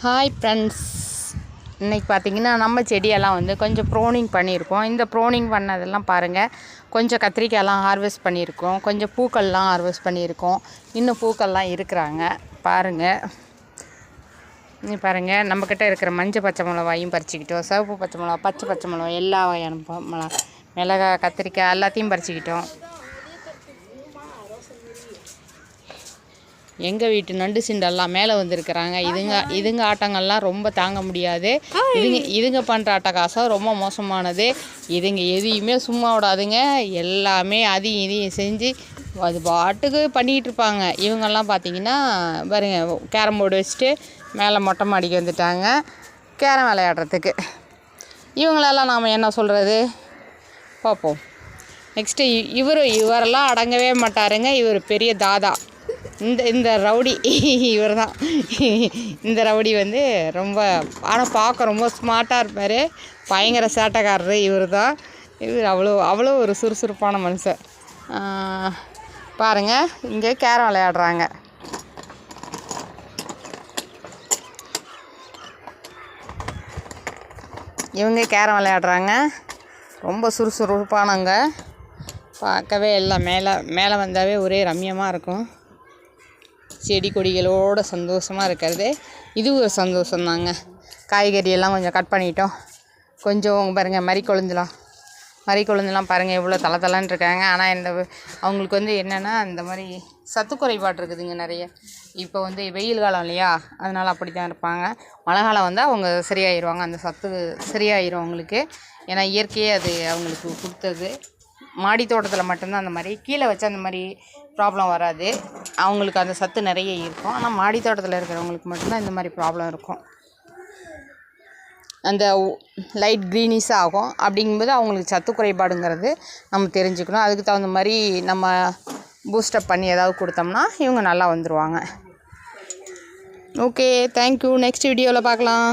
Hi friends, இன்றைக்கி பார்த்திங்கன்னா நம்ம செடியெல்லாம் வந்து கொஞ்சம் ப்ரோனிங் பண்ணியிருக்கோம். இந்த ப்ரோனிங் பண்ணதெல்லாம் பாருங்கள், கொஞ்சம் கத்திரிக்காயெல்லாம் ஹார்வெஸ்ட் பண்ணியிருக்கோம், கொஞ்சம் பூக்கள்லாம் ஹார்வெஸ்ட் பண்ணியிருக்கோம், இன்னும் பூக்கள்லாம் இருக்கிறாங்க பாருங்கள். நீ பாருங்கள், நம்மக்கிட்ட இருக்கிற மஞ்சள் பச்சை மிளகாயும் பறிச்சிக்கிட்டோம், சிவப்பு பச்சை மிளகா, பச்சை மிளகா, எல்லா வகையான மிளகாய், கத்திரிக்காய் எல்லாத்தையும் பறிச்சிக்கிட்டோம். எங்கள் வீட்டு நண்டு சிண்டெல்லாம் மேலே வந்திருக்கிறாங்க. இதுங்க ஆட்டங்கள்லாம் ரொம்ப தாங்க முடியாது. இதுங்க பண்ணுற அட்டகாசம் ரொம்ப மோசமானது. இதுங்க எதையுமே சும்மா விடாதுங்க, எல்லாமே அதையும் இதையும் செஞ்சு அது பாட்டுக்கு பண்ணிக்கிட்டு இருப்பாங்க. இவங்கெல்லாம் பார்த்திங்கன்னா பாருங்க, கேரம் போர்டு வச்சுட்டு மேலே மொட்டை மாடிக்கு வந்துட்டாங்க கேரம் விளையாடுறதுக்கு. இவங்களெல்லாம் நாம் என்ன சொல்கிறது, பார்ப்போம். நெக்ஸ்ட்டு இவரெல்லாம் அடங்கவே மாட்டாருங்க. இவர் பெரிய தாதா. இந்த ரவுடி இவர் தான். இந்த ரவுடி வந்து ரொம்ப, ஆனால் பார்க்க ரொம்ப ஸ்மார்ட்டாக இருப்பார், பயங்கர சேட்டைக்காரரு இவர் தான். இவர் அவ்வளோ ஒரு சுறுசுறுப்பான மனுஷன். பாருங்கள், இங்கே கேரம் விளையாடுறாங்க. இவங்க கேரம் விளையாடுறாங்க, ரொம்ப சுறுசுறுப்பானவங்க. பார்க்கவே எல்லாம் மேலே வந்தாவே ஒரே ரம்யமாக இருக்கும். செடி கொடிகளோடு சந்தோஷமாக இருக்கிறது இது ஒரு சந்தோஷந்தாங்க. காய்கறியெல்லாம் கொஞ்சம் கட் பண்ணிட்டோம். கொஞ்சம் பாருங்கள், மறிக்கொழுந்துலாம் பாருங்கள் எவ்வளோ தலை இருக்காங்க. ஆனால் அவங்களுக்கு வந்து என்னென்னா, இந்த மாதிரி சத்து குறைபாடு இருக்குதுங்க நிறைய. இப்போ வந்து வெயில் காலம் இல்லையா, அதனால் அப்படி தான் இருப்பாங்க. மழை காலம் வந்தால் அவங்க சரியாயிடுவாங்க, அந்த சத்து சரியாயிடும் அவங்களுக்கு. ஏன்னா இயற்கையே அது அவங்களுக்கு கொடுத்தது. மாடி தோட்டத்தில் மட்டும்தான் அந்த மாதிரி, கீழே வச்சா அந்த மாதிரி ப்ராப்ளம் வராது, அவங்களுக்கு அந்த சத்து நிறைய இருக்கும். ஆனால் மாடி தோட்டத்தில் இருக்கிறவங்களுக்கு மட்டும்தான் இந்த மாதிரி ப்ராப்ளம் இருக்கும். அந்த லைட் க்ரீனிஷாக ஆகும். அப்படிங்கும்போது அவங்களுக்கு சத்து குறைபாடுங்கிறது நம்ம தெரிஞ்சுக்கணும். அதுக்கு தகுந்த மாதிரி நம்ம பூஸ்டப் பண்ணி ஏதாவது கொடுத்தோம்னா இவங்க நல்லா வந்துடுவாங்க. Okay, thank you. நெக்ஸ்ட் வீடியோவில் பார்க்கலாம்.